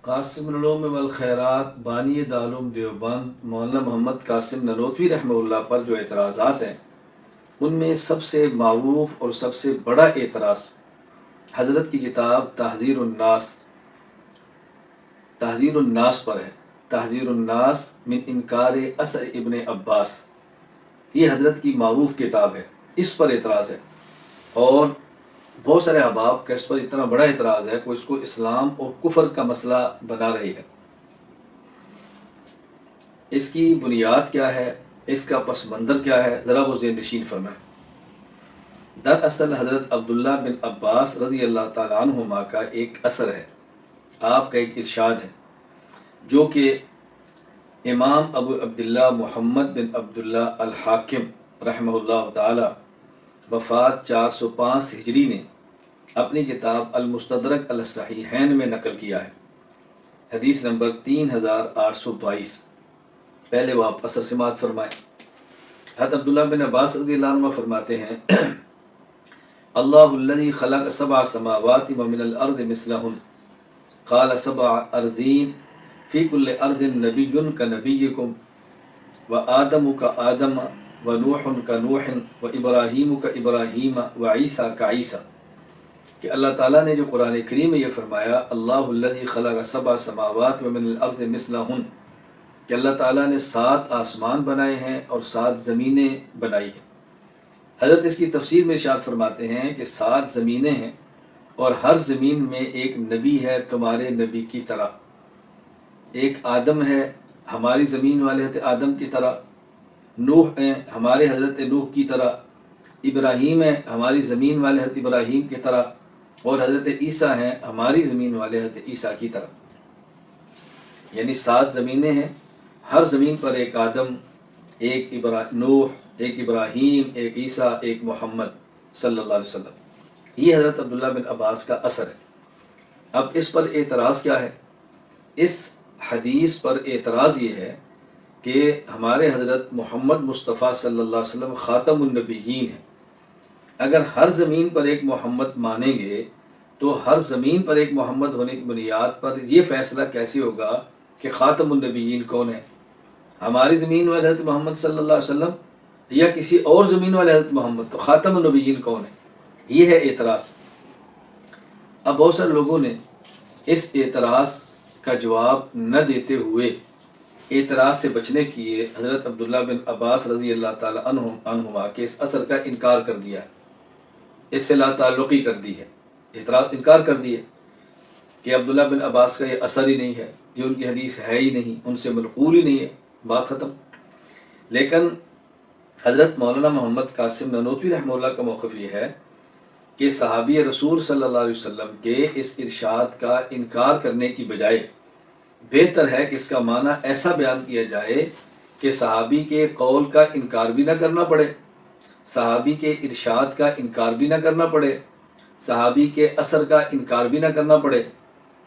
قاسم العلوم والخیرات بانی دارالعلوم دیوبند مولانا محمد قاسم ننوتوی رحمہ اللہ پر جو اعتراضات ہیں ان میں سب سے معروف اور سب سے بڑا اعتراض حضرت کی کتاب تحذیر الناس پر ہے۔ تحذیر الناس من انکار اثر ابن عباس، یہ حضرت کی معروف کتاب ہے، اس پر اعتراض ہے۔ اور بہت سارے احباب کا اس پر اتنا بڑا اعتراض ہے کہ اس کو اسلام اور کفر کا مسئلہ بنا رہی ہے۔ اس کی بنیاد کیا ہے، اس کا پس منظر کیا ہے، ذرا وہ ذہن نشین فرمائیں۔ دراصل حضرت عبداللہ بن عباس رضی اللہ تعالیٰ عنہما کا ایک اثر ہے، آپ کا ایک ارشاد ہے، جو کہ امام ابو عبداللہ محمد بن عبداللہ الحاکم رحمہ اللہ تعالی وفات 405 ہجری نے اپنی کتاب المستدرک علی الصحیحین میں نقل کیا ہے، حدیث نمبر 3822۔ پہلے وہ آپ اثر سماعت فرمائیں۔ حضرت عبداللہ بن عباس رضی اللہ عنہ فرماتے ہیں، اللہ الذی خلق سبع سماوات ومن الارض مثلہن قال سبع ارضین فی کل ارض نبی کنبیکم وآدم کآدم ونوح کنوح وابراہیم کابراہیم وعیسیٰ کعیسیٰ، کہ اللہ تعالیٰ نے جو قرآن کریم میں یہ فرمایا، اللہ الذی خلق سبع سماوات ومن الارض مثلہن، کہ اللہ تعالیٰ نے 7 آسمان بنائے ہیں اور 7 زمینیں بنائی ہیں۔ حضرت اس کی تفسیر میں ارشاد فرماتے ہیں کہ 7 زمینیں ہیں اور ہر زمین میں ایک نبی ہے تمہارے نبی کی طرح، ایک آدم ہے ہماری زمین والے حضرت آدم کی طرح، نوح ہیں ہمارے حضرت نوح کی طرح، ابراہیم ہے ہماری زمین والے حضرت ابراہیم کی طرح، اور حضرت عیسیٰ ہیں ہماری زمین والے حضرت عیسیٰ کی طرح۔ یعنی 7 زمینیں ہیں، ہر زمین پر ایک آدم، ایک نوح، ایک ابراہیم، ایک عیسیٰ، ایک محمد صلی اللہ علیہ وسلم۔ یہ حضرت عبداللہ بن عباس کا اثر ہے۔ اب اس پر اعتراض کیا ہے؟ اس حدیث پر اعتراض یہ ہے کہ ہمارے حضرت محمد مصطفیٰ صلی اللہ علیہ وسلم خاتم النبیین ہیں۔ اگر ہر زمین پر ایک محمد مانیں گے تو ہر زمین پر ایک محمد ہونے کی بنیاد پر یہ فیصلہ کیسے ہوگا کہ خاتم النبیین کون ہے؟ ہماری زمین والے حضرت محمد صلی اللہ علیہ وسلم یا کسی اور زمین والے حضرت محمد؟ تو خاتم النبیین کون ہے؟ یہ ہے اعتراض۔ اب بہت سارے لوگوں نے اس اعتراض کا جواب نہ دیتے ہوئے اعتراض سے بچنے کے لیے حضرت عبداللہ بن عباس رضی اللہ تعالی عنہما کے اس اثر کا انکار کر دیا ہے، اس سے لا تعلقی کر دی ہے، انکار کر دی ہے کہ عبداللہ بن عباس کا یہ اثر ہی نہیں ہے، یہ ان کی حدیث ہے ہی نہیں، ان سے منقول ہی نہیں ہے، بات ختم۔ لیکن حضرت مولانا محمد قاسم ننوتوی رحمہ اللہ کا موقف یہ ہے کہ صحابی رسول صلی اللہ علیہ وسلم کے اس ارشاد کا انکار کرنے کی بجائے بہتر ہے کہ اس کا معنی ایسا بیان کیا جائے کہ صحابی کے قول کا انکار بھی نہ کرنا پڑے، صحابی کے ارشاد کا انکار بھی نہ کرنا پڑے، صحابی کے اثر کا انکار بھی نہ کرنا پڑے،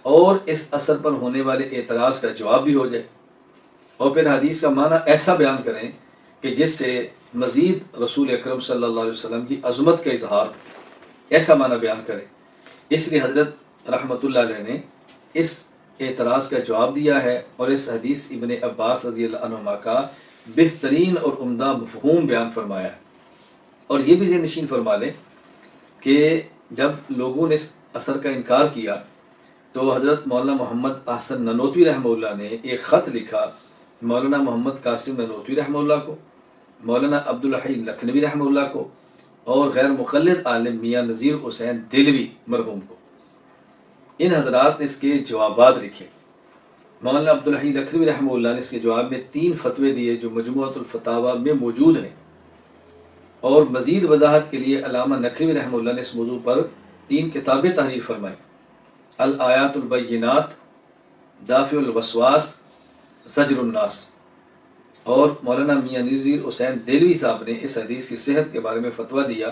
اور اس اثر پر ہونے والے اعتراض کا جواب بھی ہو جائے، اور پھر حدیث کا معنی ایسا بیان کریں کہ جس سے مزید رسول اکرم صلی اللہ علیہ وسلم کی عظمت کا اظہار، ایسا معنی بیان کریں۔ اس لیے حضرت رحمۃ اللہ علیہ نے اس اعتراض کا جواب دیا ہے اور اس حدیث ابن عباس رضی اللہ عنہما کا بہترین اور عمدہ مفہوم بیان فرمایا ہے۔ اور یہ بھی ذہن نشین فرما لیں کہ جب لوگوں نے اس اثر کا انکار کیا تو حضرت مولانا محمد احسن ننوتوی رحمہ اللہ نے ایک خط لکھا مولانا محمد قاسم ننوتوی رحمہ اللہ کو، مولانا عبدالحی لکھنوی رحمہ اللہ کو، اور غیر مقلد عالم میاں نذیر حسین دہلوی مرحوم کو۔ ان حضرات نے اس کے جوابات لکھے۔ مولانا عبدالحی لکھنوی رحمہ اللہ نے اس کے جواب میں 3 فتوے دیے جو مجموعۃ الفتاوی میں موجود ہیں، اور مزید وضاحت کے لیے علامہ نقوی رحمہ اللہ نے اس موضوع پر 3 کتابیں تحریر فرمائیں: الآیات البینات، دافع الوسواس، زجر الناس۔ اور مولانا میاں نذیر حسین دہلوی صاحب نے اس حدیث کی صحت کے بارے میں فتویٰ دیا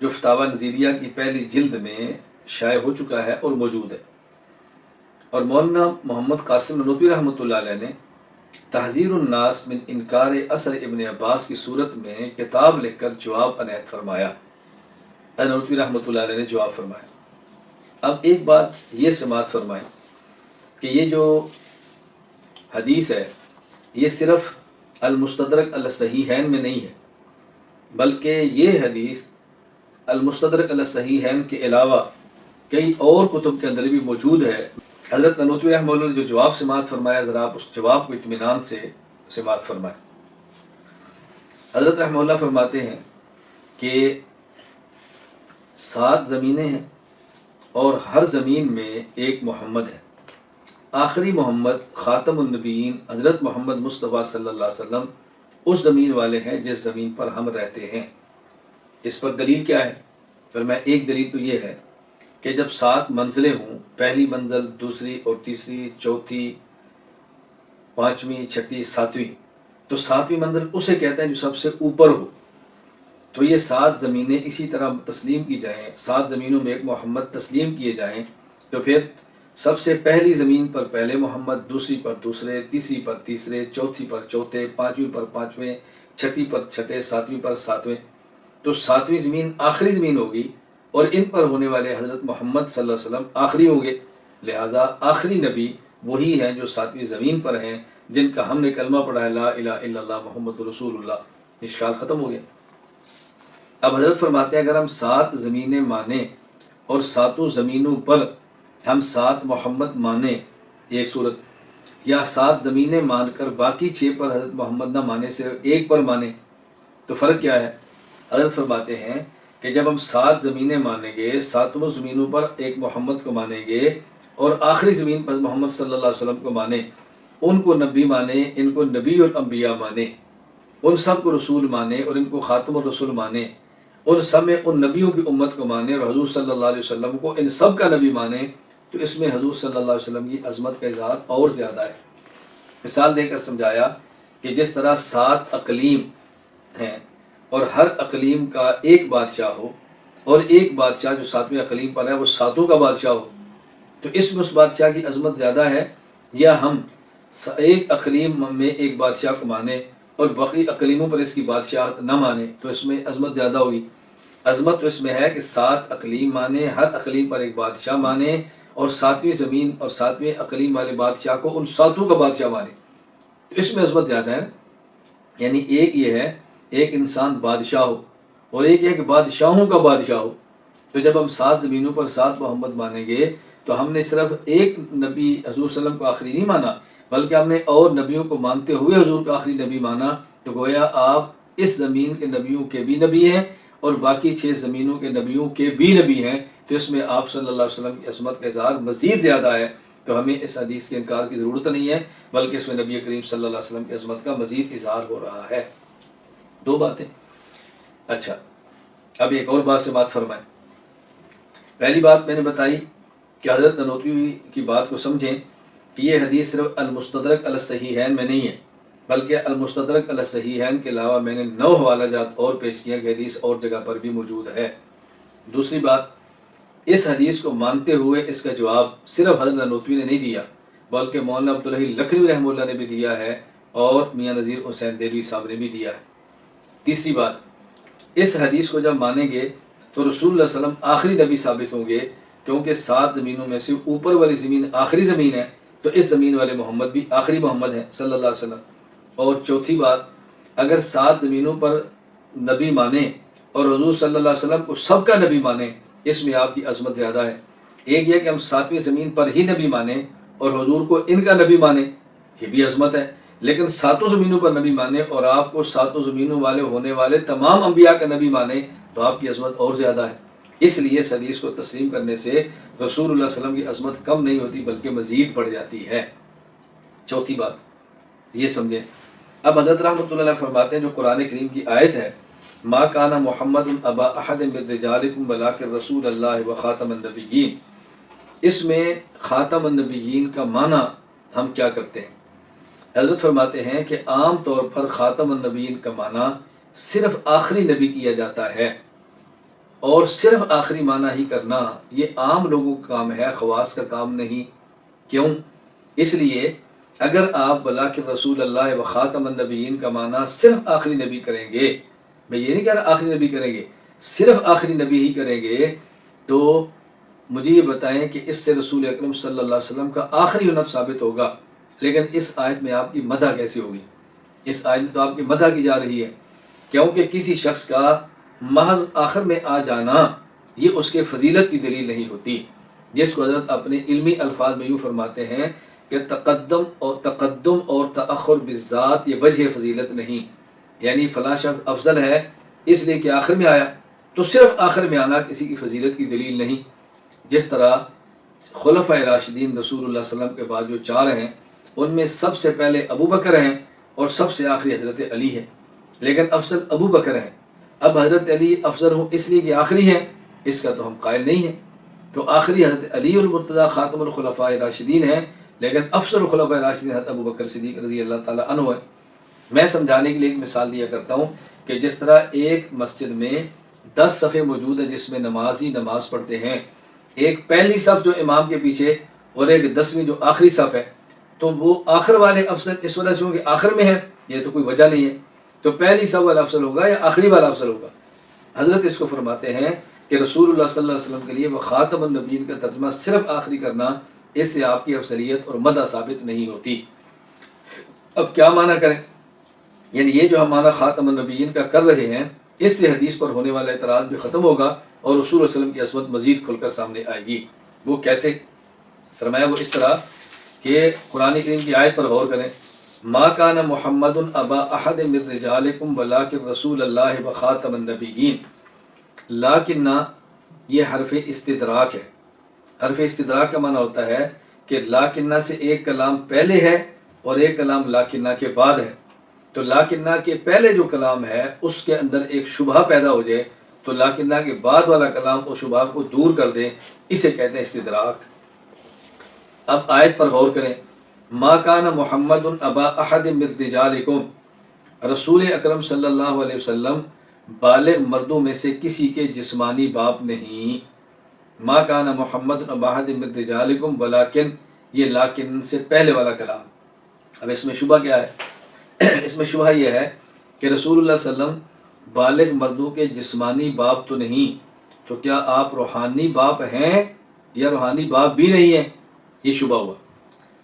جو فتاوی نظیریہ کی پہلی جلد میں شائع ہو چکا ہے اور موجود ہے۔ اور مولانا محمد قاسم ننوتوی رحمۃ اللہ علیہ نے تحذیر الناس من انکار اثر ابن عباس کی صورت میں کتاب لکھ کر جواب عنایت فرمایا۔ ننوتوی رحمۃ اللہ علیہ نے جواب فرمایا۔ اب ایک بات یہ سماعت فرمائیں کہ یہ جو حدیث ہے یہ صرف المستدرک علی الصحیحین میں نہیں ہے، بلکہ یہ حدیث المستدرک علی الصحیحین کے علاوہ کئی اور کتب کے اندر بھی موجود ہے۔ حضرت نانوتوی رحمہ اللہ نے جو جواب سماعت فرمایا، ذرا آپ اس جواب کو اطمینان سے سماعت فرمائیں۔ حضرت رحمہ اللہ فرماتے ہیں کہ 7 زمینیں ہیں اور ہر زمین میں ایک محمد ہے۔ آخری محمد خاتم النبیین حضرت محمد مصطفیٰ صلی اللہ علیہ وسلم اس زمین والے ہیں جس زمین پر ہم رہتے ہیں۔ اس پر دلیل کیا ہے؟ فرمایا ایک دلیل تو یہ ہے کہ جب 7 منزلیں ہوں، پہلی منزل، دوسری اور تیسری، چوتھی، 5ویں، 6ٹھی، 7ویں، تو 7ویں منزل اسے کہتے ہیں جو سب سے اوپر ہو۔ تو یہ 7 زمینیں اسی طرح تسلیم کی جائیں، 7 زمینوں میں ایک محمد تسلیم کیے جائیں، تو پھر سب سے پہلی زمین پر پہلے محمد، دوسری پر دوسرے، تیسری پر تیسرے، چوتھی پر چوتھے، 5ویں پر 5ویں، 6ٹھی پر 6ٹھے، 7ویں پر 7ویں، تو 7ویں زمین آخری زمین ہوگی اور ان پر ہونے والے حضرت محمد صلی اللہ علیہ وسلم آخری ہوں گے، لہٰذا آخری نبی وہی ہیں جو 7ویں زمین پر ہیں، جن کا ہم نے کلمہ پڑھا ہے لا الہ الا اللہ محمد رسول اللہ۔ اشکال ختم ہو گیا۔ اب حضرت فرماتے ہیں اگر ہم 7 زمینیں مانیں اور 7 زمینوں پر ہم 7 محمد مانیں ایک صورت، یا 7 زمینیں مان کر باقی 6 پر حضرت محمد نہ مانے، صرف ایک پر مانیں، تو فرق کیا ہے؟ حضرت فرماتے ہیں کہ جب ہم 7 زمینیں مانیں گے، 7 زمینوں پر ایک محمد کو مانیں گے اور آخری زمین پر محمد صلی اللہ علیہ وسلم کو مانیں، ان کو نبی مانیں، ان کو نبی الانبیاء مانیں، ان سب کو رسول مانیں اور ان کو خاتم الرسول مانیں، ان سب میں ان نبیوں کی امت کو مانیں اور حضور صلی اللہ علیہ وسلم کو ان سب کا نبی مانیں، تو اس میں حضور صلی اللہ علیہ وسلم کی عظمت کا اظہار اور زیادہ ہے۔ مثال دے کر سمجھایا کہ جس طرح 7 اقلیم ہیں اور ہر اقلیم کا ایک بادشاہ ہو، اور ایک بادشاہ جو 7ویں اقلیم پر ہے وہ 7 کا بادشاہ ہو، تو اس میں اس بادشاہ کی عظمت زیادہ ہے، یا ہم ایک اقلیم میں ایک بادشاہ کو مانیں اور باقی اقلیموں پر اس کی بادشاہت نہ مانیں، تو اس میں عظمت زیادہ ہوگی۔ عظمت تو اس میں ہے کہ 7 اقلیم مانیں، ہر اقلیم پر ایک بادشاہ مانیں، اور 7ویں زمین اور 7ویں اقلیم والے بادشاہ کو ان 7 کا بادشاہ مانیں، تو اس میں عظمت زیادہ ہے۔ یعنی ایک یہ ہے ایک انسان بادشاہ ہو، اور ایک یہ کہ بادشاہوں کا بادشاہ ہو۔ تو جب ہم 7 زمینوں پر 7 محمد مانیں گے تو ہم نے صرف ایک نبی حضور صلی اللہ علیہ وسلم کو آخری نہیں مانا، بلکہ ہم نے اور نبیوں کو مانتے ہوئے حضور کا آخری نبی مانا، تو گویا آپ اس زمین کے نبیوں کے بھی نبی ہیں اور باقی 6 زمینوں کے نبیوں کے بھی نبی ہیں، تو اس میں آپ صلی اللہ علیہ وسلم کی عظمت کا اظہار مزید زیادہ ہے۔ تو ہمیں اس حدیث کے انکار کی ضرورت نہیں ہے، بلکہ اس میں نبی کریم صلی اللہ علیہ وسلم کی عظمت کا مزید اظہار ہو رہا ہے۔ 2 باتیں۔ اچھا، اب ایک اور بات سے بات فرمائیں۔ پہلی بات میں نے بتائی کہ حضرت نانوتوی کی بات کو سمجھیں کہ یہ حدیث صرف المستدرک علی الصحیحین میں نہیں ہے، بلکہ المستدرک علی الصحیحین کے علاوہ میں نے 9 حوالہ جات اور پیش کیا کہ حدیث اور جگہ پر بھی موجود ہے۔ دوسری بات، اس حدیث کو مانتے ہوئے اس کا جواب صرف حضرت نانوتوی نے نہیں دیا، بلکہ مولانا عبدالحی لکھنوی رحمہ اللہ نے بھی دیا ہے اور میاں نذیر حسین دہلوی صاحب نے بھی دیا ہے۔ تیسری بات، اس حدیث کو جب مانیں گے تو رسول اللہ صلی اللہ علیہ وسلم آخری نبی ثابت ہوں گے، کیونکہ 7 زمینوں میں سے اوپر والی زمین آخری زمین ہے، تو اس زمین والے محمد بھی آخری محمد ہیں صلی اللہ علیہ وسلم۔ اور چوتھی بات، اگر 7 زمینوں پر نبی مانیں اور حضور صلی اللہ علیہ وسلم کو سب کا نبی مانیں، اس میں آپ کی عظمت زیادہ ہے۔ ایک یہ کہ ہم 7ویں زمین پر ہی نبی مانیں اور حضور کو ان کا نبی مانیں، یہ بھی عظمت ہے، لیکن 7 زمینوں پر نبی مانیں اور آپ کو 7 زمینوں والے ہونے والے تمام انبیاء کا نبی مانیں، تو آپ کی عظمت اور زیادہ ہے۔ اس لیے اس حدیث کو تسلیم کرنے سے رسول اللہ صلی اللہ علیہ وسلم کی عظمت کم نہیں ہوتی بلکہ مزید بڑھ جاتی ہے۔ چوتھی بات یہ سمجھیں۔ اب حضرت رحمۃ اللہ علیہ فرماتے ہیں جو قرآن کریم کی آیت ہے ما کان محمد ابا احد من رجالکم ولکن رسول اللہ وخاتم النبیین، اس میں خاتم النبیین کا معنی ہم کیا کرتے ہیں؟ حضرت فرماتے ہیں کہ عام طور پر خاتم النبیین کا معنی صرف آخری نبی کیا جاتا ہے، اور صرف آخری معنی ہی کرنا یہ عام لوگوں کا کام ہے، خواص کا کام نہیں۔ کیوں؟ اس لیے اگر آپ بلاکن رسول اللہ و خاتم النبیین کا معنی صرف آخری نبی کریں گے، میں یہ نہیں کہہ رہا آخری نبی کریں گے، صرف آخری نبی ہی کریں گے، تو مجھے یہ بتائیں کہ اس سے رسول اکرم صلی اللہ علیہ وسلم کا آخری نب ثابت ہوگا، لیکن اس آیت میں آپ کی مدح کیسی ہوگی؟ اس آیت میں تو آپ کی مدح کی جا رہی ہے، کیونکہ کسی شخص کا محض آخر میں آ جانا یہ اس کے فضیلت کی دلیل نہیں ہوتی، جس کو حضرت اپنے علمی الفاظ میں یوں فرماتے ہیں کہ تقدم اور تأخر بالذات یہ وجہ فضیلت نہیں، یعنی فلاں شخص افضل ہے اس لیے کہ آخر میں آیا، تو صرف آخر میں آنا کسی کی فضیلت کی دلیل نہیں۔ جس طرح خلفائے راشدین رسول اللہ صلی اللہ علیہ وسلم کے بعد جو 4 ہیں ان میں سب سے پہلے ابو بکر ہیں اور سب سے آخری حضرت علی ہے، لیکن افضل ابو بکر ہیں۔ اب حضرت علی افضل ہوں اس لیے کہ آخری ہیں، اس کا تو ہم قائل نہیں ہیں، تو آخری حضرت علی المرتضیٰ خاتم الخلفاء راشدین ہیں، لیکن افضل الخلفاء راشدین حضرت ابو بکر صدیق رضی اللہ تعالیٰ عنہ ہے۔ میں سمجھانے کے لیے ایک مثال دیا کرتا ہوں کہ جس طرح ایک مسجد میں 10 صفیں موجود ہیں جس میں نمازی نماز پڑھتے ہیں، ایک پہلی صف جو امام کے پیچھے اور ایک 10ویں جو آخری صف ہے، تو وہ آخر والے افضل اس وجہ سے ہوں کہ آخر میں ہے، یہ تو کوئی وجہ نہیں ہے، تو پہلی صف والا افضل ہوگا یا آخری والا افضل ہوگا؟ حضرت اس کو فرماتے ہیں کہ رسول اللہ صلی اللہ علیہ وسلم کے لیے وہ خاتم النبیین کا ترجمہ صرف آخری کرنا، اس سے آپ کی افضلیت اور مدح ثابت نہیں ہوتی۔ اب کیا معنی کریں؟ یعنی یہ جو ہم معنی خاتم النبیین کا کر رہے ہیں اس سے حدیث پر ہونے والا اعتراض بھی ختم ہوگا اور رسول اللہ صلی اللہ علیہ وسلم کی عظمت مزید کھل کر سامنے آئے گی۔ وہ کیسے؟ فرمایا وہ اس طرح کہ قرآن کریم کی آیت پر غور کریں، ما کان محمد ابا احد من رجالکم ولکن رسول اللہ و خاتم النبیین۔ لاکنہ یہ حرف استدراک ہے۔ حرف استدراک کا معنی ہوتا ہے کہ لاکنہ سے ایک کلام پہلے ہے اور ایک کلام لاکنہ کے بعد ہے، تو لاکنہ کے پہلے جو کلام ہے اس کے اندر ایک شبہہ پیدا ہو جائے تو لاکنہ کے بعد والا کلام اس شبہہ کو دور کر دے، اسے کہتے ہیں استدراک۔ اب آیت پر غور کریں، ما کان محمد ابا احد من رجالکم، رسول اکرم صلی اللہ علیہ وسلم بالغ مردوں میں سے کسی کے جسمانی باپ نہیں۔ ما کان محمد ابا احد من رجالکم ولیکن، یہ لاکن سے پہلے والا کلام۔ اب اس میں شبہہ کیا ہے؟ اس میں شبہہ یہ ہے کہ رسول اللہ صلی اللہ علیہ وسلم بالغ مردوں کے جسمانی باپ تو نہیں، تو کیا آپ روحانی باپ ہیں یا روحانی باپ بھی نہیں ہیں؟ یہ شبہ ہوا۔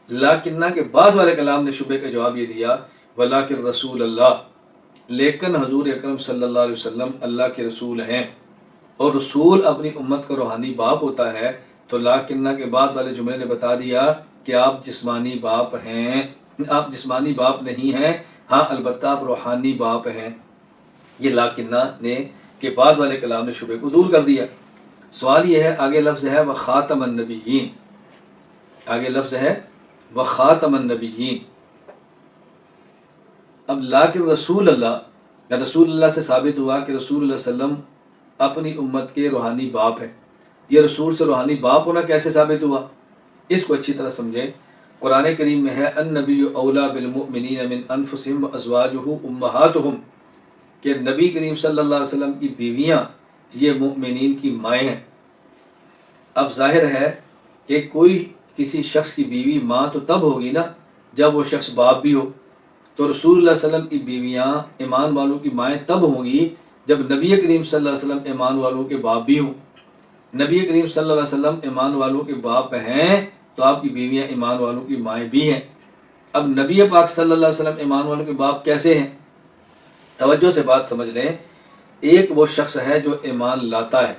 لاکنہ کے بعد والے کلام نے شبہ کا جواب یہ دیا، ولیکن رسول اللہ، لیکن حضور اکرم صلی اللہ علیہ وسلم اللہ کے رسول ہیں، اور رسول اپنی امت کا روحانی باپ ہوتا ہے، تو لاکنہ کے بعد والے جملے نے بتا دیا کہ آپ جسمانی باپ ہیں، آپ جسمانی باپ نہیں ہیں، ہاں البتہ آپ روحانی باپ ہیں۔ یہ لاکنہ نے کے بعد والے کلام نے شبہ کو دور کر دیا۔ سوال یہ ہے، آگے لفظ ہے وخاتم النبیین، آگے لفظ ہے وخاتم النبیین، اب لیکن رسول اللہ سے ثابت ہوا کہ رسول اللہ صلی اللہ علیہ وسلم اپنی امت کے روحانی باپ ہیں۔ یہ رسول سے روحانی باپ ہونا کیسے ثابت ہوا؟ اس کو اچھی طرح سمجھیں۔ قرآن کریم میں ہے النبی اولا بالمؤمنین من انفسہم وازواجہ امہاتہم، کہ نبی کریم صلی اللہ علیہ وسلم کی بیویاں یہ مؤمنین کی مائیں ہیں۔ اب ظاہر ہے کہ کوئی کسی شخص کی بیوی ماں تو تب ہوگی نا جب وہ شخص باپ بھی ہو، تو رسول اللہ صلی اللہ علیہ وسلم کی بیویاں ایمان والوں کی مائیں تب ہوں گی جب نبی کریم صلی اللہ علیہ وسلم ایمان والوں کے باپ بھی ہوں۔ نبی کریم صلی اللہ علیہ وسلم ایمان والوں کے باپ ہیں تو آپ کی بیویاں ایمان والوں کی مائیں بھی ہیں۔ اب نبی پاک صلی اللہ علیہ وسلم ایمان والوں کے باپ کیسے ہیں؟ توجہ سے بات سمجھ لیں، ایک وہ شخص ہے جو ایمان لاتا ہے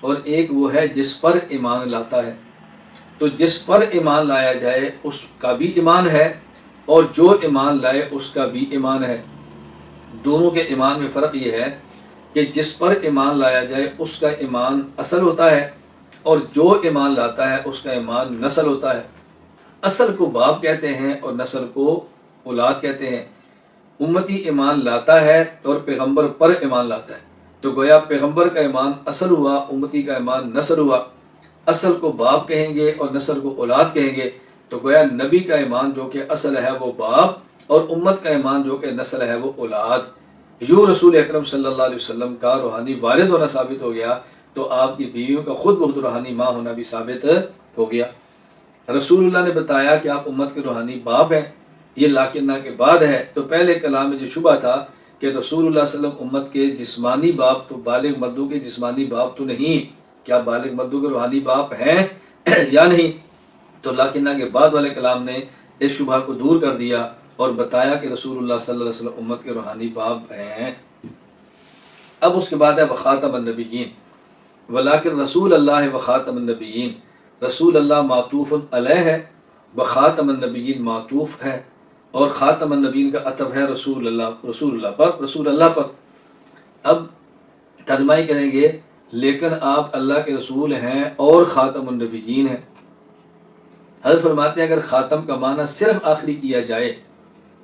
اور ایک وہ ہے جس پر ایمان لاتا ہے، تو جس پر ایمان لایا جائے اس کا بھی ایمان ہے اور جو ایمان لائے اس کا بھی ایمان ہے۔ دونوں کے ایمان میں فرق یہ ہے کہ جس پر ایمان لایا جائے اس کا ایمان اصل ہوتا ہے اور جو ایمان لاتا ہے اس کا ایمان نسل ہوتا ہے۔ اصل کو باپ کہتے ہیں اور نسل کو اولاد کہتے ہیں۔ امتی ایمان لاتا ہے اور پیغمبر پر ایمان لاتا ہے، تو گویا پیغمبر کا ایمان اصل ہوا، امتی کا ایمان نسل ہوا۔ اصل کو باپ کہیں گے اور نسل کو اولاد کہیں گے، تو گویا نبی کا ایمان جو کہ اصل ہے وہ باپ اور امت کا ایمان جو کہ نسل ہے وہ اولاد۔ یوں رسول اکرم صلی اللہ علیہ وسلم کا روحانی والد ہونا ثابت ہو گیا تو آپ کی بیویوں کا خود بخود روحانی ماں ہونا بھی ثابت ہو گیا۔ رسول اللہ نے بتایا کہ آپ امت کے روحانی باپ ہیں، یہ لاکنہ کے بعد ہے، تو پہلے کلام میں جو شبہ تھا کہ رسول اللہ صلی اللہ علیہ وسلم امت کے جسمانی باپ تو بالغ مردوں کے جسمانی باپ تو نہیں، کیا بالغ مردوں کے روحانی باپ ہیں یا نہیں؟ تو لاکنہ کے بعد والے کلام نے اس شبہ کو دور کر دیا اور بتایا کہ رسول اللہ صلی اللہ علیہ وسلم امت کے روحانی باپ ہیں۔ اب اس کے بعد ہے وخاتم النبیین، ولیکن رسول اللہ وخاتم النبیین، رسول اللہ معطوف علیہ ہے، وخاتم النبیین معطوف ہے، اور خاتم النبیین کا عطف ہے رسول اللہ پر۔ اب ترجمہ کریں گے لیکن آپ اللہ کے رسول ہیں اور خاتم النبیین ہیں۔ حضرت فرماتے ہیں اگر خاتم کا معنی صرف آخری کیا جائے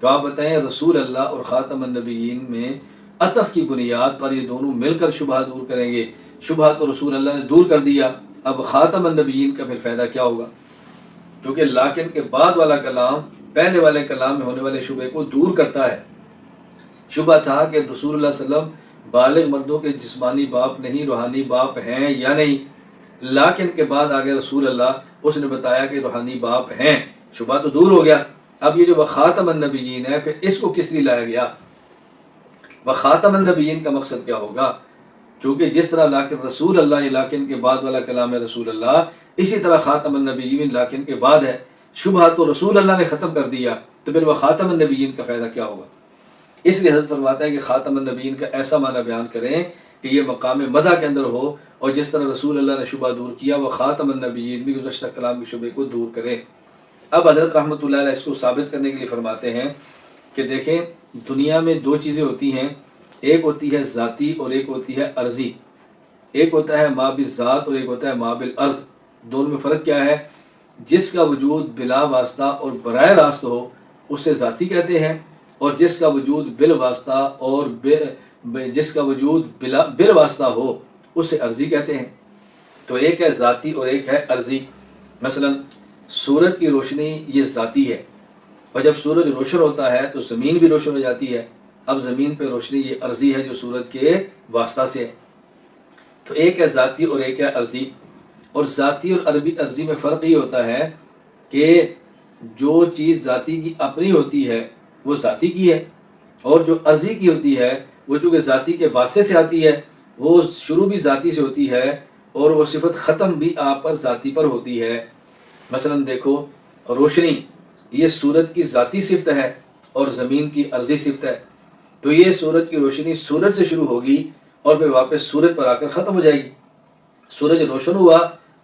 تو آپ بتائیں رسول اللہ اور خاتم النبیین میں عطف کی بنیاد پر یہ دونوں مل کر شبہ دور کریں گے۔ شبہ تو رسول اللہ نے دور کر دیا، اب خاتم النبیین کا پھر فائدہ کیا ہوگا؟ کیونکہ لیکن کے بعد والا کلام پہلے والے کلام میں ہونے والے شبہ کو دور کرتا ہے۔ شبہ تھا کہ رسول اللہ صلی اللہ علیہ وسلم بالغ مردوں کے جسمانی باپ نہیں، روحانی باپ ہیں یا نہیں؟ لیکن کے بعد آگے رسول اللہ اس نے بتایا کہ روحانی باپ ہیں، شبہ تو دور ہو گیا۔ اب یہ جو وخاتم النبیین ہے پھر اس کو کس لیے لایا گیا؟ وخاتم النبیین کا مقصد کیا ہوگا؟ چونکہ جس طرح لیکن رسول اللہ لیکن کے بعد والا کلام ہے رسول اللہ، اسی طرح خاتم النبیین لیکن کے بعد ہے۔ شبہ تو رسول اللہ نے ختم کر دیا، تو پھر وخاتم النبیین کا فائدہ کیا ہوگا؟ اس لیے حضرت فرماتا ہے کہ خاتم النبیین کا ایسا معنی بیان کریں کہ یہ مقام مدح کے اندر ہو، اور جس طرح رسول اللہ نے شبہ دور کیا وہ خاتم النبیین بھی گزشتہ کلام کے شبے کو دور کریں۔ اب حضرت رحمۃ اللہ علیہ اس کو ثابت کرنے کے لیے فرماتے ہیں کہ دیکھیں دنیا میں دو چیزیں ہوتی ہیں، ایک ہوتی ہے ذاتی اور ایک ہوتی ہے عرضی۔ ایک ہوتا ہے ما بالذات اور ایک ہوتا ہے ما بالعرض۔ دونوں میں فرق کیا ہے؟ جس کا وجود بلا واسطہ اور براہ راست ہو اسے ذاتی کہتے ہیں، اور جس کا وجود بالواسطہ اور جس کا وجود بالواسطہ ہو اسے عرضی کہتے ہیں۔ تو ایک ہے ذاتی اور ایک ہے عرضی۔ مثلا سورج کی روشنی یہ ذاتی ہے، اور جب سورج روشن ہوتا ہے تو زمین بھی روشن ہو جاتی ہے۔ اب زمین پہ روشنی یہ عرضی ہے جو سورج کے واسطہ سے ہے۔ تو ایک ہے ذاتی اور ایک ہے عرضی، اور ذاتی اور عرضی میں فرق یہ ہوتا ہے کہ جو چیز ذاتی کی اپنی ہوتی ہے وہ ذاتی کی ہے، اور جو عرضی کی ہوتی ہے وہ چونکہ ذاتی کے واسطے سے آتی ہے، وہ شروع بھی ذاتی سے ہوتی ہے اور وہ صفت ختم بھی آپ پر ذاتی پر ہوتی ہے۔ مثلا دیکھو روشنی یہ سورج کی ذاتی صفت ہے اور زمین کی عرضی صفت ہے، تو یہ سورج کی روشنی سورج سے شروع ہوگی اور پھر واپس سورج پر آ کر ختم ہو جائے گی۔ سورج روشن ہوا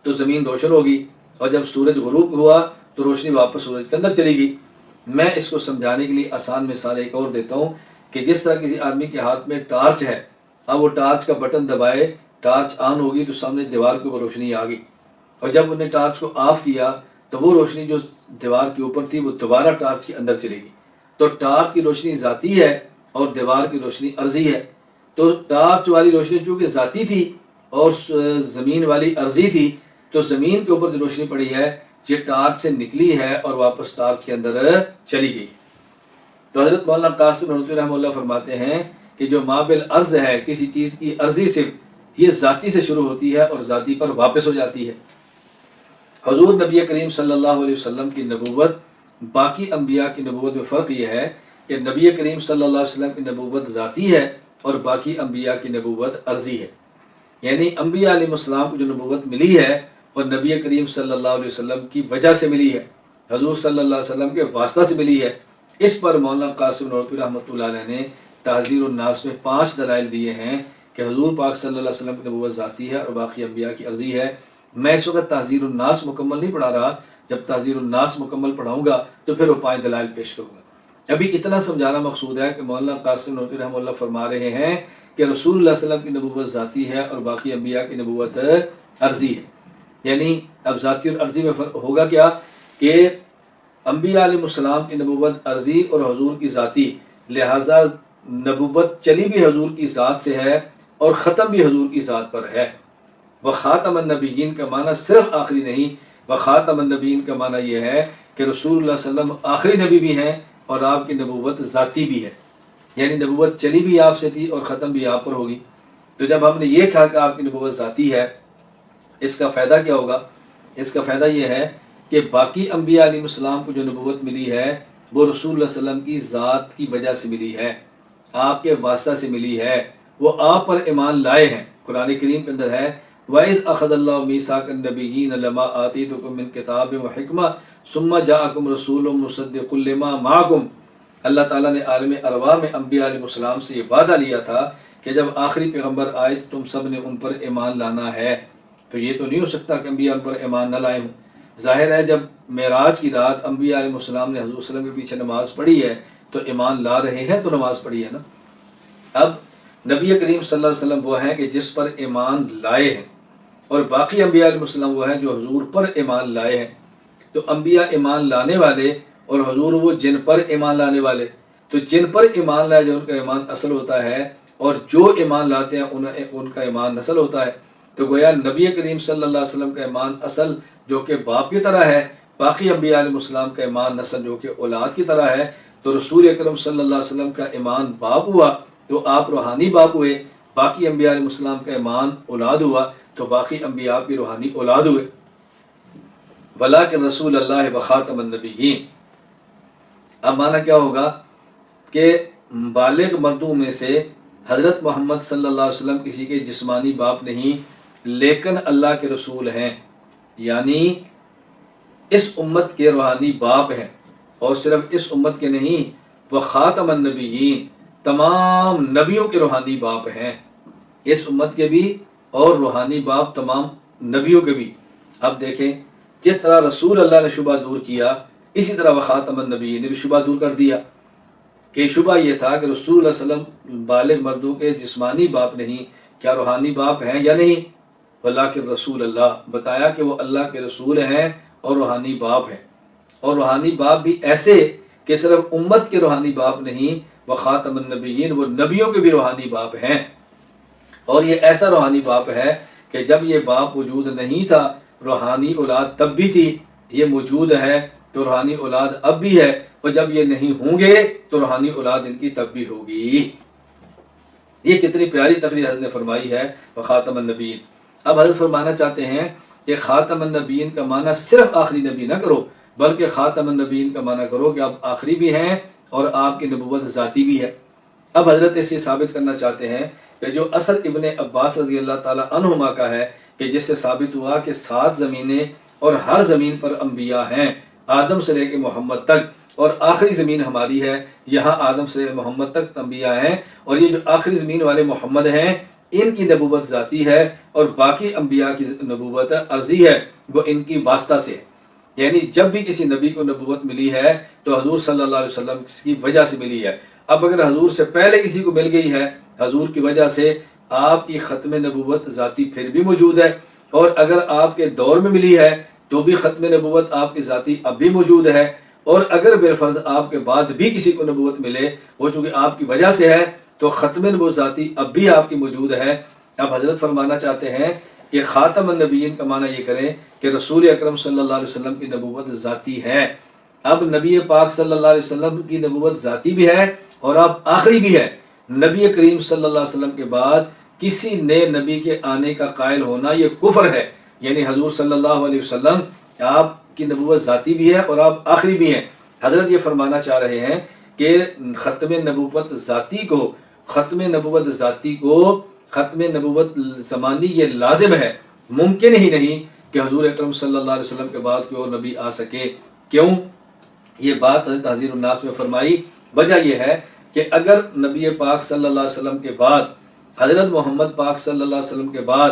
تو زمین روشن ہوگی، اور جب سورج غروب ہوا تو روشنی واپس سورج کے اندر چلے گی۔ میں اس کو سمجھانے کے لیے آسان مثال ایک اور دیتا ہوں کہ جس طرح کسی آدمی کے ہاتھ میں ٹارچ ہے، اب وہ ٹارچ کا بٹن دبائے، ٹارچ آن ہوگی تو سامنے دیوار کے اوپر روشنی آ گئی، اور جب انہیں ٹارچ کو آف کیا تو وہ روشنی جو دیوار کے اوپر تھی وہ دوبارہ ٹارچ کے اندر چلے گی۔ تو ٹارچ کی روشنی ذاتی ہے اور دیوار کی روشنی عرضی ہے۔ تو ٹارچ والی روشنی چونکہ ذاتی تھی اور زمین والی عرضی تھی، تو زمین کے اوپر جو روشنی پڑی ہے یہ ٹارچ سے نکلی ہے اور واپس ٹارچ کے اندر چلی گئی۔ تو حضرت مولانا قاسم رحمہ اللہ فرماتے ہیں کہ جو ما بالعرض ہے کسی چیز کی عرضی صرف یہ ذاتی سے شروع ہوتی ہے اور ذاتی پر واپس ہو جاتی ہے۔ حضور نبی کریم صلی اللہ علیہ وسلم کی نبوت باقی انبیاء کی نبوت میں فرق یہ ہے کہ نبی کریم صلی اللہ علیہ وسلم کی نبوت ذاتی ہے اور باقی انبیاء کی نبوت عرضی ہے۔ یعنی انبیاء علیہ السلام کو جو نبوت ملی ہے اور نبی کریم صلی اللہ علیہ وسلم کی وجہ سے ملی ہے، حضور صلی اللہ علیہ وسلم کے واسطہ سے ملی ہے۔ اس پر مولانا قاسم نورپور رحمۃ اللہ علیہ نے تحذیر الناس میں 5 دلائل دیے ہیں کہ حضور پاک صلی اللہ علیہ وسلم کی نبوت ذاتی ہے اور باقی انبیاء کی عرضی ہے۔ میں اس وقت تحذیر الناس مکمل نہیں پڑھا رہا، جب تحذیر الناس مکمل پڑھاؤں گا تو پھر وہ 5 دلائل پیش کروں گا۔ ابھی اتنا سمجھانا مقصود ہے کہ مولانا قاسم نورپور رحمۃ اللہ فرما رہے ہیں کہ رسول اللہ صلی اللہ علیہ وسلم کی نبوت ذاتی ہے اور باقی انبیاء کی نبوت عرضی ہے۔ یعنی اب ذاتی اور عرضی میں فرق ہوگا کیا کہ انبیاء علیہ السلام کی نبوت عرضی اور حضور کی ذاتی، لہٰذا نبوت چلی بھی حضور کی ذات سے ہے اور ختم بھی حضور کی ذات پر ہے۔ وخاتم النبیین کا معنی صرف آخری نہیں، وخاتم النبیین کا معنی یہ ہے کہ رسول اللہ صلی اللہ علیہ وسلم آخری نبی بھی ہیں اور آپ کی نبوت ذاتی بھی ہے، یعنی نبوت چلی بھی آپ سے تھی اور ختم بھی آپ پر ہوگی۔ تو جب ہم نے یہ کہا کہ آپ کی نبوت ذاتی ہے، اس کا فائدہ کیا ہوگا؟ اس کا فائدہ یہ ہے کہ باقی انبیاء علیہ السلام کو جو نبوت ملی ہے وہ رسول اللہ صلی اللہ علیہ وسلم کی ذات کی وجہ سے ملی ہے، آپ کے واسطہ سے ملی ہے، وہ آپ پر ایمان لائے ہیں۔ قرآن کریم کے اندر ہے وَإِذْ أَخَذَ اللَّهُ مِيثَاقَ النَّبِيِّينَ لَمَا آتَيْتُكُم مِّن كِتَابٍ وَحِکْمَةٍ ثُمَّ جَاءَكُمْ رَسُولٌ مُصَدِّقٌ لِّمَا مَعَكُمْ۔ اللہ تعالیٰ نے عالم ارواح میں انبیاء علیہ السلام سے یہ وعدہ لیا تھا کہ جب آخری پیغمبر آئے تو تم سب نے ان پر ایمان لانا ہے۔ تو یہ تو نہیں ہو سکتا کہ انبیاء ان پر ایمان نہ لائے ہوں۔ ظاہر ہے جب معراج کی رات انبیاء علیہ السلام نے حضور صلی اللہ علیہ وسلم کے پیچھے نماز پڑھی ہے تو ایمان لا رہے ہیں، تو نماز پڑھی ہے نا۔ اب نبی کریم صلی اللہ علیہ وسلم وہ ہیں کہ جس پر ایمان لائے ہیں، اور باقی انبیاء علیہ السلام وہ ہیں جو حضور پر ایمان لائے ہیں۔ تو انبیاء ایمان لانے والے اور حضور وہ جن پر ایمان لانے والے، تو جن پر ایمان لائے جو ان کا ایمان اصل ہوتا ہے، اور جو ایمان لاتے ہیں ان کا ایمان نسل ہوتا ہے۔ تو گویا نبی کریم صلی اللہ علیہ وسلم کا ایمان اصل جو کہ باپ کی طرح ہے، باقی انبیاء علیہ السلام کا ایمان نسل جو کہ اولاد کی طرح ہے۔ تو رسول اکرم صلی اللہ علیہ وسلم کا ایمان باپ ہوا تو آپ روحانی باپ ہوئے، باقی انبیاء علیہ السلام کا ایمان اولاد ہوا تو باقی انبیاء بھی روحانی اولاد ہوئے۔ وَلَٰكِن رسول اللہ وخاتم النبیین۔ اب معنی کیا ہوگا کہ بالغ مردوں میں سے حضرت محمد صلی اللہ علیہ وسلم کسی کے جسمانی باپ نہیں، لیکن اللہ کے رسول ہیں، یعنی اس امت کے روحانی باپ ہیں، اور صرف اس امت کے نہیں، وہ خاتم النبیین، تمام نبیوں کے روحانی باپ ہیں، اس امت کے بھی اور روحانی باپ تمام نبیوں کے بھی۔ اب دیکھیں جس طرح رسول اللہ نے شبہ دور کیا، اسی طرح وہ خاتم النبیین نے بھی شبہ دور کر دیا، کہ شبہ یہ تھا کہ رسول اللہ صلی اللہ علیہ وسلم بالغ مردوں کے جسمانی باپ نہیں، کیا روحانی باپ ہیں یا نہیں؟ ولیکن رسول اللہ، بتایا کہ وہ اللہ کے رسول ہیں اور روحانی باپ ہیں، اور روحانی باپ بھی ایسے کہ صرف امت کے روحانی باپ نہیں، وہ خاتم النبیین، وہ نبیوں کے بھی روحانی باپ ہیں۔ اور یہ ایسا روحانی باپ ہے کہ جب یہ باپ وجود نہیں تھا روحانی اولاد تب بھی تھی، یہ موجود ہے تو روحانی اولاد اب بھی ہے، اور جب یہ نہیں ہوں گے تو روحانی اولاد ان کی تب بھی ہوگی۔ یہ کتنی پیاری تقریر حضرت نے فرمائی ہے وخاتم النبیین۔ اب حضرت فرمانا چاہتے ہیں کہ خاتم النبیین کا معنی صرف آخری نبی نہ کرو، بلکہ خاتم النبیین کا معنی کرو کہ آپ آخری بھی ہیں اور آپ کی نبوت ذاتی بھی ہے۔ اب حضرت اس سے ثابت کرنا چاہتے ہیں کہ جو اثر ابن عباس رضی اللہ تعالی عنہما کا ہے کہ جس سے ثابت ہوا کہ 7 زمینیں اور ہر زمین پر انبیاء ہیں، آدم سے لے کے محمد تک، اور آخری زمین ہماری ہے، یہاں آدم سے محمد تک انبیاء ہیں، اور یہ جو آخری زمین والے محمد ہیں ان کی نبوت ذاتی ہے، اور باقی انبیاء کی نبوت عرضی ہے، وہ ان کی واسطہ سے ہے۔ یعنی جب بھی کسی نبی کو نبوت ملی ہے تو حضور صلی اللہ علیہ وسلم کی وجہ سے ملی ہے۔ اب اگر حضور سے پہلے کسی کو مل گئی ہے، حضور کی وجہ سے آپ کی ختم نبوت ذاتی پھر بھی موجود ہے، اور اگر آپ کے دور میں ملی ہے تو بھی ختم نبوت آپ کی ذاتی اب بھی موجود ہے، اور اگر بالفرض آپ کے بعد بھی کسی کو نبوت ملے وہ چونکہ آپ کی وجہ سے ہے تو ختم نبوت ذاتی اب بھی آپ کی موجود ہے۔ اب حضرت فرمانا چاہتے ہیں کہ خاتم النبیین کا معنی یہ کریں کہ رسول اکرم صلی اللہ علیہ وسلم کی نبوت ذاتی ہے۔ اب نبی پاک صلی اللہ علیہ وسلم کی نبوت ذاتی بھی ہے اور اب آخری بھی ہے۔ نبی کریم صلی اللہ علیہ وسلم کے بعد کسی نئے نبی کے آنے کا قائل ہونا یہ کفر ہے، یعنی حضور صلی اللہ علیہ وسلم آپ کی نبوت ذاتی بھی ہے اور آپ آخری بھی ہیں۔ حضرت یہ فرمانا چاہ رہے ہیں کہ ختم نبوت ذاتی کو ختم نبوت زمانی یہ لازم ہے، ممکن ہی نہیں کہ حضور اکرم صلی اللہ علیہ وسلم کے بعد کوئی اور نبی آ سکے۔ کیوں؟ یہ بات حضرت تحذیر الناس میں فرمائی۔ وجہ یہ ہے کہ اگر نبی پاک صلی اللہ علیہ وسلم کے بعد حضرت محمد پاک صلی اللہ علیہ وسلم کے بعد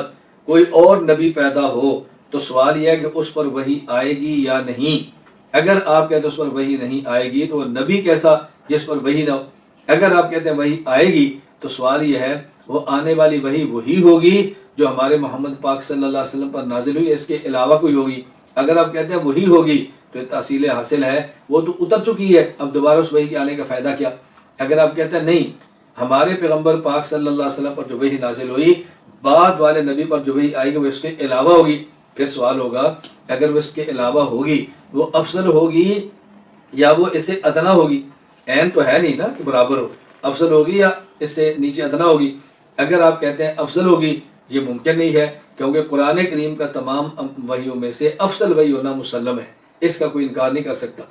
کوئی اور نبی پیدا ہو تو سوال یہ ہے کہ اس پر وحی آئے گی یا نہیں۔ اگر آپ کہتے ہیں اس پر وحی نہیں آئے گی تو وہ نبی کیسا جس پر وحی نہ ہو؟ اگر آپ کہتے ہیں وحی آئے گی تو سوال یہ ہے وہ آنے والی وحی وہی ہوگی جو ہمارے محمد پاک صلی اللہ علیہ وسلم پر نازل ہوئی، اس کے علاوہ کوئی ہوگی؟ اگر آپ کہتے ہیں وہی ہوگی تو تحصیل حاصل ہے، وہ تو اتر چکی ہے، اب دوبارہ اس وحی کے آنے کا فائدہ کیا؟ اگر آپ کہتے ہیں نہیں، ہمارے پیغمبر پاک صلی اللہ علیہ وسلم پر جو وحی نازل ہوئی بعد والے نبی پر جو وحی آئے گی وہ اس کے علاوہ ہوگی، پھر سوال ہوگا اگر وہ اس کے علاوہ ہوگی وہ افضل ہوگی یا وہ اس سے ادنا ہوگی؟ عین تو ہے نہیں نا کہ برابر ہو، افضل ہوگی یا اس سے نیچے ادنا ہوگی؟ اگر آپ کہتے ہیں افضل ہوگی، یہ ممکن نہیں ہے، کیونکہ قرآن کریم کا تمام وحیوں میں سے افضل وحی ہونا مسلم ہے، اس کا کوئی انکار نہیں کر سکتا۔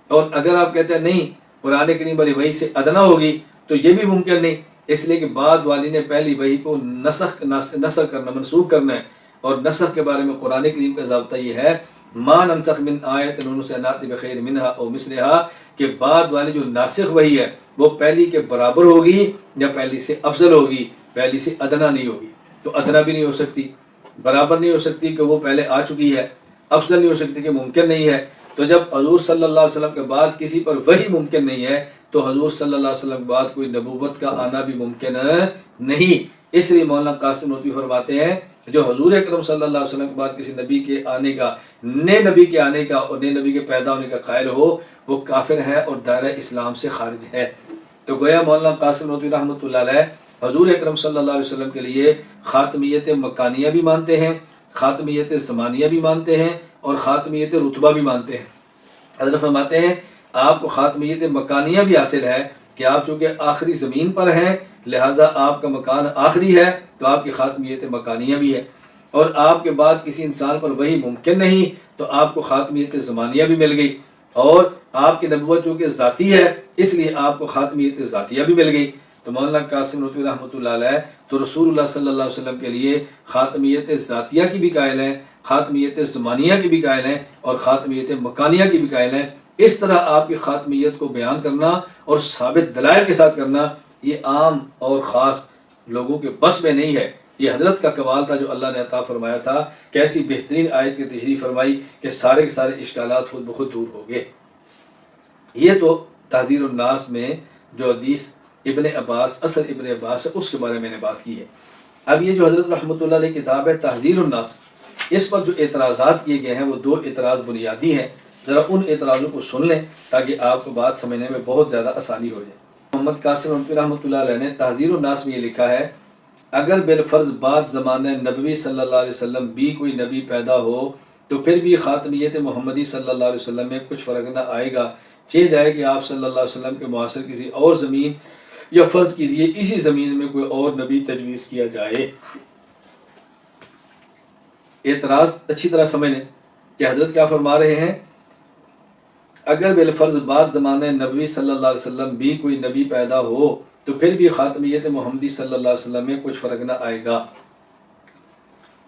اور اگر آپ کہتے ہیں نہیں قرآن کریم والی وحی سے ادنا ہوگی تو یہ بھی ممکن نہیں، اس لیے کہ بعد والی نے پہلی وحی کو نسخ کرنا، منسوخ کرنا ہے، اور نسخ کے بارے میں قرآن کریم کا ضابطہ یہ ہے ما ننسخ من آیت ننسخ ناتی بخیر منہا او مثلہا، کہ بعد والی جو ناسخ وہی ہے وہ پہلی کے برابر ہوگی یا پہلی سے افضل ہوگی، پہلی سے ادنا نہیں ہوگی۔ تو ادنا بھی نہیں ہو سکتی، برابر نہیں ہو سکتی کہ وہ پہلے آ چکی ہے، افضل نہیں ہو سکتی کہ ممکن نہیں ہے۔ تو جب حضور صلی اللہ علیہ وسلم کے بعد کسی پر وہی ممکن نہیں ہے تو حضور صلی اللہ علیہ وسلم کے بعد کوئی نبوت کا آنا بھی ممکن نہیں۔ اس لیے مولانا قاسم نوتوی فرماتے ہیں جو حضور اکرم صلی اللہ علیہ وسلم کے بعد کسی نبی کے آنے کا، نئے نبی کے آنے کا اور نئے نبی کے پیدا ہونے کا قائل ہو، وہ کافر ہے اور دائرہ اسلام سے خارج ہے۔ تو گویا مولانا قاسم نوتوی رحمۃ اللہ علیہ حضور اکرم صلی اللہ علیہ وسلم کے لیے خاتمیت مکانیہ بھی مانتے ہیں، خاتمیت زمانیہ بھی مانتے ہیں اور خاتمیت رتبہ بھی مانتے ہیں۔ حضرت فرماتے ہیں آپ کو خاتمیت مکانیہ بھی حاصل ہے کہ آپ چونکہ آخری زمین پر ہیں لہٰذا آپ کا مکان آخری ہے، تو آپ کی خاتمیت مکانیہ بھی ہے، اور آپ کے بعد کسی انسان پر وہی ممکن نہیں تو آپ کو خاتمیت زمانیہ بھی مل گئی، اور آپ کی نبوت چونکہ ذاتی ہے اس لیے آپ کو خاتمیت ذاتیہ بھی مل گئی۔ تو مولانا قاسم نوتوی رحمۃ اللہ علیہ تو رسول اللہ صلی اللہ علیہ وسلم کے لیے خاتمیت ذاتیہ کی بھی قائل ہیں، خاتمیت زمانیہ کی بھی قائل ہیں اور خاتمیت مکانیہ کی بھی قائل ہیں۔ اس طرح آپ کی خاتمیت کو بیان کرنا اور ثابت دلائل کے ساتھ کرنا یہ عام اور خاص لوگوں کے بس میں نہیں ہے، یہ حضرت کا کمال تھا جو اللہ نے عطا فرمایا تھا۔ کیسی بہترین آیت کی تشریح فرمائی کہ سارے کے سارے اشکالات خود بخود دور ہو گئے۔ یہ تو تحذیر الناس میں جو حدیث ابن عباس اثر ابن عباس ہے اس کے بارے میں نے بات کی ہے۔ اب یہ جو حضرت رحمۃ اللہ علیہ کتاب ہے تحذیر الناس، اس پر جو اعتراضات کیے گئے ہیں وہ دو اعتراض بنیادی ہیں، ذرا ان اعتراضوں کو سن لیں تاکہ آپ کو بات سمجھنے میں بہت زیادہ آسانی ہو جائے۔ محمد قاسم نوتوی رحمۃ اللہ علیہ نے تحذیر الناس میں یہ لکھا ہے اگر بالفرض بعد زمانہ نبوی صلی اللہ علیہ وسلم بھی کوئی نبی پیدا ہو تو پھر بھی خاتمیت محمدی صلی اللہ علیہ وسلم میں کچھ فرق نہ آئے گا، چاہے جائے کہ آپ صلی اللہ علیہ وسلم کے معاصر کسی اور زمین یا فرض کیجئے اسی زمین میں کوئی اور نبی تجویز کیا جائے۔ اعتراض اچھی طرح سمجھ لیں کہ حضرت کیا فرما رہے ہیں، اگر بالفرض بعد زمانہ نبوی صلی اللہ علیہ وسلم بھی کوئی نبی پیدا ہو تو پھر بھی خاتمیت محمدی صلی اللہ علیہ وسلم میں کچھ فرق نہ آئے گا۔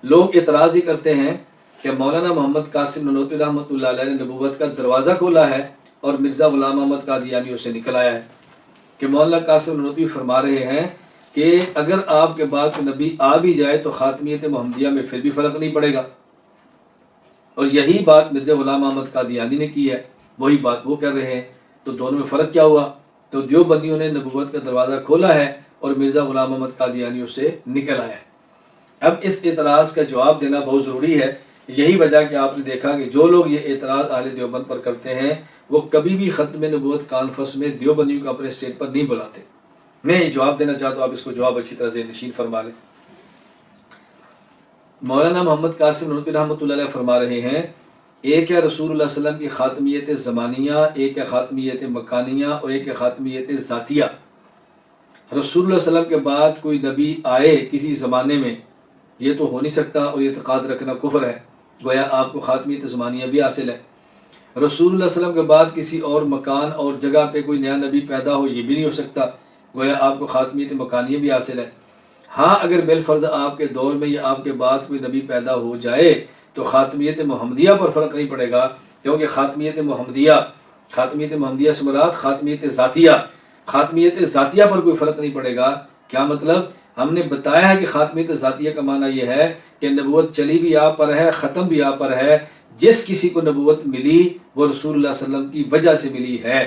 لوگ اعتراض ہی کرتے ہیں کہ مولانا محمد قاسم نوتوی رحمۃ اللہ علیہ نے نبوت کا دروازہ کھولا ہے اور مرزا غلام احمد قادیانی اسے نکل آیا ہے، کہ مولانا قاسم نوتوی فرما رہے ہیں کہ اگر آپ کے بعد نبی آ بھی جائے تو خاتمیت محمدیہ میں پھر بھی فرق نہیں پڑے گا، اور یہی بات مرزا غلام احمد قادیانی نے کی ہے، وہی بات وہ کر رہے ہیں، تو دونوں میں فرق کیا ہوا؟ تو دیوبندیوں نے نبوت کا دروازہ کھولا ہے اور مرزا غلام احمد قادیانی اس سے نکل آیا ہے۔ اب اس اعتراض کا جواب دینا بہت ضروری ہے، یہی وجہ کہ آپ نے دیکھا کہ جو لوگ یہ اعتراض اہل دیوبند پر کرتے ہیں وہ کبھی بھی ختم نبوت کانفرنس میں دیوبندیوں کو اپنے اسٹیج پر نہیں بلاتے۔ میں یہ جواب دینا چاہتا ہوں، آپ اس کو جواب اچھی طرح سے نشین فرما لیں۔ مولانا محمد قاسم نوتوی رحمۃ اللہ علیہ فرما رہے ہیں ایک ہے رسول اللہ صلی اللہ علیہ وسلم کی خاتمیت زمانیہ، ایک ہے خاتمیت مکانیہ اور ایک ہے خاتمیت ذاتیہ۔ رسول اللہ صلی اللہ علیہ وسلم کے بعد کوئی نبی آئے کسی زمانے میں یہ تو ہو نہیں سکتا اور یہ اعتقاد رکھنا کفر ہے، گویا آپ کو خاتمیت زمانیہ بھی حاصل ہے۔ رسول اللہ صلی اللہ علیہ وسلم کے بعد کسی اور مکان اور جگہ پہ کوئی نیا نبی پیدا ہو یہ بھی نہیں ہو سکتا، گویا آپ کو خاتمیت مکانیہ بھی حاصل ہے۔ ہاں اگر بالفرض آپ کے دور میں یا آپ کے بعد کوئی نبی پیدا ہو جائے تو خاتمیت محمدیہ پر فرق نہیں پڑے گا، کیونکہ خاتمیت محمدیہ سے مراد خاتمیت ذاتیہ پر کوئی فرق نہیں پڑے گا۔ کیا مطلب؟ ہم نے بتایا ہے کہ خاتمیت ذاتیہ کا معنی یہ ہے کہ نبوت چلی بھی آپ پر ہے، ختم بھی آپ پر ہے، جس کسی کو نبوت ملی وہ رسول اللہ صلی اللہ علیہ وسلم کی وجہ سے ملی ہے۔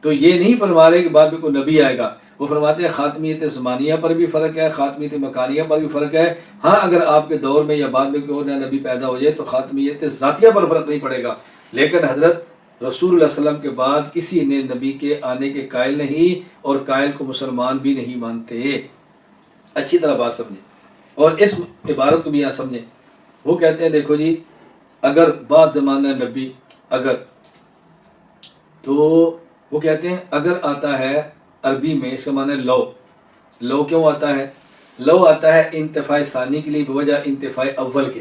تو یہ نہیں فرما رہے کہ بعد میں کوئی نبی آئے گا، وہ فرماتے ہیں خاتمیت زمانیہ پر بھی فرق ہے، خاتمیت مکانیہ پر بھی فرق ہے۔ ہاں اگر آپ کے دور میں یا بعد میں کوئی اور نیا نبی پیدا ہو جائے تو خاتمیت ذاتیہ پر فرق نہیں پڑے گا، لیکن حضرت رسول اللہ صلی اللہ علیہ وسلم کے بعد کسی نے نبی کے آنے کے قائل نہیں اور قائل کو مسلمان بھی نہیں مانتے۔ اچھی طرح بات سمجھیں اور اس عبارت کو بھی یہاں سمجھیں۔ وہ کہتے ہیں دیکھو جی اگر بعد زمانہ نبی اگر، تو وہ کہتے ہیں اگر آتا ہے عربی میں اس کا معنی ہے لو کیوں آتا ہے؟ لو آتا ہے انتفاع ثانی کے لیے بوجہ انتفاع اول کے۔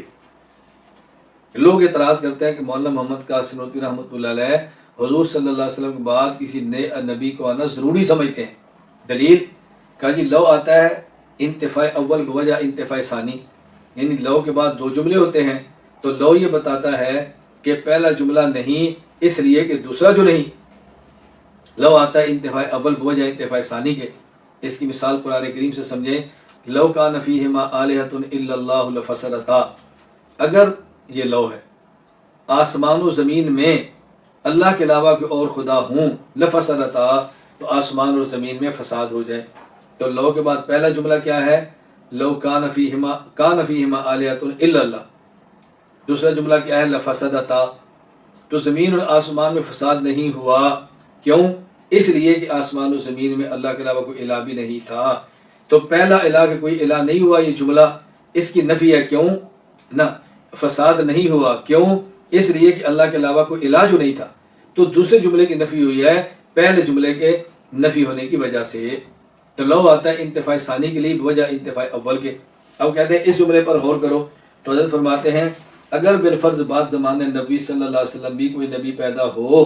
لوگ اعتراض کرتے ہیں کہ مولانا محمد قاسم نوتوی رحمۃ اللہ علیہ حضور صلی اللہ علیہ وسلم کے بعد کسی نئے نبی کو آنا ضروری سمجھتے ہیں۔ دلیل کہا جی لو آتا ہے انتفاع اول بوجہ انتفاع ثانی، یعنی لو کے بعد دو جملے ہوتے ہیں تو لو یہ بتاتا ہے کہ پہلا جملہ نہیں اس لیے کہ دوسرا جو نہیں. لو آتا ہے انتفاع اول بوجہ انتفاع ثانی کے. اس کی مثال قرآن کریم سے سمجھیں. لو کان فیہما آلہۃ الا اللہ لفسدتا، اگر یہ لو ہے آسمان و زمین میں اللہ کے علاوہ کوئی اور خدا ہوں، لفسدتا تو آسمان اور زمین میں فساد ہو جائے. تو لو کے بعد پہلا جملہ کیا ہے؟ لو کان فیہما آلہۃ الا اللہ. دوسرا جملہ کیا ہے؟ لفسدتا. تو زمین اور آسمان میں فساد نہیں ہوا. کیوں؟ اس لیے کہ آسمان و زمین میں اللہ کے علاوہ کوئی الہ بھی نہیں تھا. تو پہلا الہ کہ کوئی الہ نہیں ہوا، یہ جملہ اس کی نفی ہے. کیوں نہ فساد نہیں ہوا؟ کیوں؟ اس لیے کہ اللہ کے علاوہ کوئی الہ جو نہیں تھا. تو دوسرے جملے کی نفی ہوئی ہے پہلے جملے کے نفی ہونے کی وجہ سے. تو لو آتا ہے انتفاع ثانی کے لیے بوجہ انتفاع اول کے. اب کہتے ہیں اس جملے پر غور کرو. تو حضرت فرماتے ہیں اگر بالفرض بعد زمانے نبی صلی اللہ علیہ وسلم بھی کوئی نبی پیدا ہو.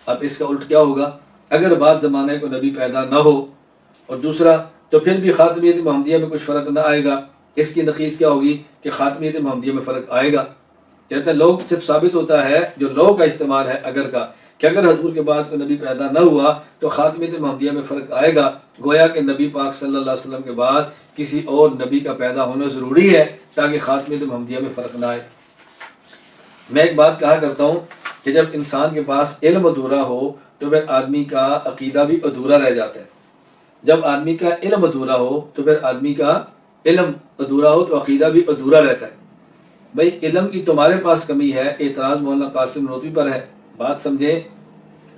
اب اس کا الٹ کیا ہوگا؟ اگر بعد زمانے کو نبی پیدا نہ ہو اور دوسرا تو پھر بھی خاتمیت محمدیہ میں کچھ فرق نہ آئے گا. اس کی نقیص کیا ہوگی کہ خاتمیت محمدیہ میں فرق آئے گا. کہتے ہیں لوگ صرف ثابت ہوتا ہے جو لوگ کا استعمال ہے اگر کا، کہ اگر حضور کے بعد کوئی نبی پیدا نہ ہوا تو خاتمیت محمدیہ میں فرق آئے گا. گویا کہ نبی پاک صلی اللہ علیہ وسلم کے بعد کسی اور نبی کا پیدا ہونا ضروری ہے تاکہ خاتمیت محمدیہ میں فرق نہ آئے. میں ایک بات کہا کرتا ہوں کہ جب انسان کے پاس علم ادھورا ہو تو پھر آدمی کا عقیدہ بھی ادھورا رہ جاتا ہے. جب آدمی کا علم ادھورا ہو تو پھر آدمی کا علم ادھورا ہو تو عقیدہ بھی ادھورا رہتا ہے. بھائی علم کی تمہارے پاس کمی ہے، اعتراض مولانا قاسم نوتوی پر ہے. بات سمجھیں.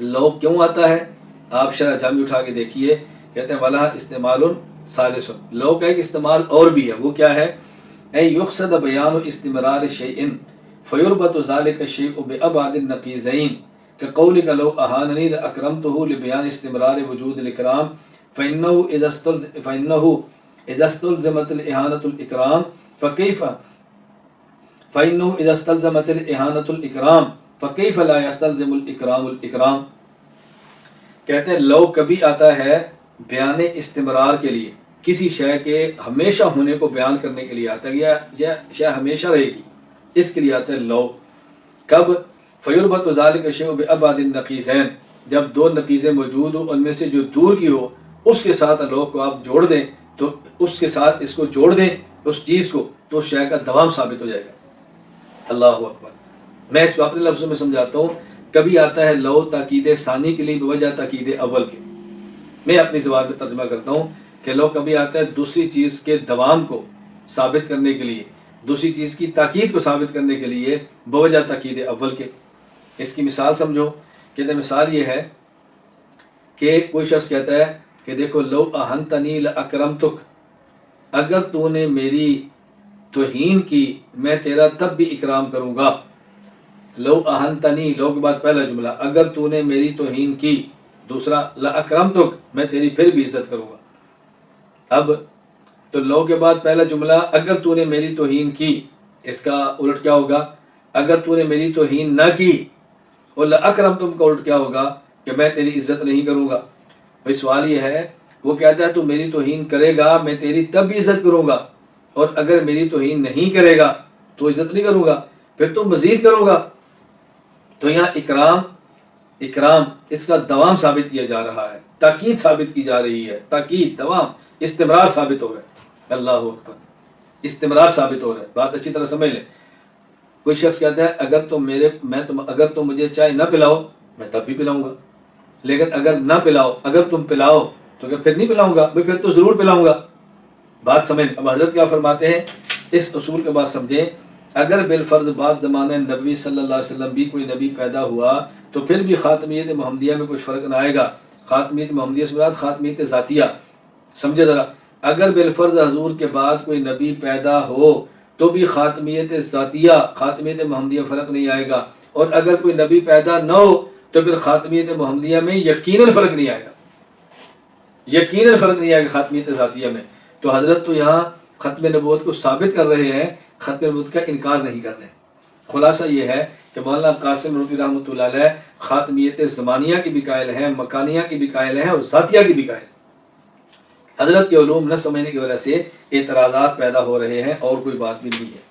لو کیوں آتا ہے؟ آپ شرح جامی اٹھا کے دیکھیے. کہتے ہیں وَلَهَا اسْتِعْمَالٌ ثَالِثٌ. لو کا ایک استعمال اور بھی ہے. وہ کیا ہے؟ اے یقصد بیان استمرار شیء فیربط ذلك الشیء بأبعد النقیضین كقولك لو أهانني لأكرمته لبيان استمرار وجود الإكرام فإنه إذا استلزمت الإهانة الإكرام فكيف لا يستلزم الإكرام الإكرام. کہتے ہیں لو کبھی آتا ہے بیان استمرار کے لیے، کسی شے کے ہمیشہ ہونے کو بیان کرنے کے لیے آتا ہے، یا شے ہمیشہ رہے گی، اس کے لیے آتا ہے لو. کب؟ فیربط ذلك الشیء بأبعد النقیضین. جب دو نقیضیں موجود ہوں ان میں سے جو دور کی ہو اس کے ساتھ لو کو آپ جوڑ دیں، تو اس کے ساتھ اس کو جوڑ دیں اس چیز کو، تو اس شے کا دوام ثابت ہو جائے گا. اللہ اکبر. میں اس کو اپنے لفظوں میں سمجھاتا ہوں. کبھی آتا ہے لو تاکید ثانی کے لیے بوجہ تاکید اول کے. میں اپنی زبان میں ترجمہ کرتا ہوں کہ لو کبھی آتا ہے دوسری چیز کے دوام کو ثابت کرنے کے لیے، دوسری چیز کی تاکید کو ثابت کرنے کے لیے بوجہ تاکید اول کے. اس کی مثال سمجھو. کہتے مثال یہ ہے کہ کوئی شخص کہتا ہے کہ دیکھو لو اہنتنی لاکرمتک، اگر تو نے میری توہین کی میں تیرا تب بھی اکرام کروں گا. لو اہنتنی، لو کے بعد پہلا جملہ اگر تو نے میری توہین کی، دوسرا لاکرمتک میں تیری پھر بھی عزت کروں گا. اب تو لو کے بعد پہلا جملہ اگر تو نے میری توہین کی، اس کا الٹ کیا ہوگا؟ اگر تو نے میری توہین نہ کی. اور لاکرمتک کا الٹ کیا ہوگا؟ کہ میں تیری عزت نہیں کروں گا. بھائی سوال یہ ہے، وہ کہتا ہے تو میری توہین کرے گا میں تیری تب بھی عزت کروں گا، اور اگر میری توہین نہیں کرے گا تو عزت نہیں کروں گا، پھر تو مزید کروں گا. تو یہاں اکرام اس کا دوام ثابت کیا جا رہا ہے، تاکید ثابت کی جا رہی ہے. تاکید، دوام، استمرار ثابت ہو رہا ہے. اللہ اکبر. استمرار ثابت ہو رہا ہے. بات اچھی طرح سمجھ لیں. کوئی شخص کہتا ہے اگر تم مجھے چائے نہ پلاؤ میں تب بھی پلاؤں گا، لیکن اگر نہ پلاؤ، اگر تم پلاؤ تو کہ پھر نہیں پلاؤں گا، پھر تو ضرور پلاؤں گا. بات سمجھ. اب حضرت کیا فرماتے ہیں اس اصول کے بعد سمجھیں. اگر بالفرض بعد زمانے نبی صلی اللہ علیہ وسلم بھی کوئی نبی پیدا ہوا تو پھر بھی خاتمیت محمدیہ میں کچھ فرق نہ آئے گا. خاتمیت محمدیہ سے مراد خاتمیت ذاتیہ. سمجھے ذرا. اگر بالفرض حضور کے بعد کوئی نبی پیدا ہو تو بھی خاتمیت ذاتیہ، خاتمیت محمدیہ فرق نہیں آئے گا. اور اگر کوئی نبی پیدا نہ ہو تو پھر خاتمیت محمدیہ میں یقیناً فرق نہیں آئے گا. یقیناً فرق نہیں آئے گا خاتمیت ذاتیہ میں. تو حضرت تو یہاں ختم نبوت کو ثابت کر رہے ہیں، ختم نبوت کا انکار نہیں کر رہے. خلاصہ یہ ہے کہ مولانا قاسم نوتوی رحمۃ اللہ علیہ خاتمیت زمانیہ کی بھی قائل ہیں، مکانیہ کی بھی قائل ہیں، اور ذاتیہ کی بھی قائل ہیں. حضرت کے علوم نہ سمجھنے کی وجہ سے اعتراضات پیدا ہو رہے ہیں، اور کوئی بات بھی نہیں ہے۔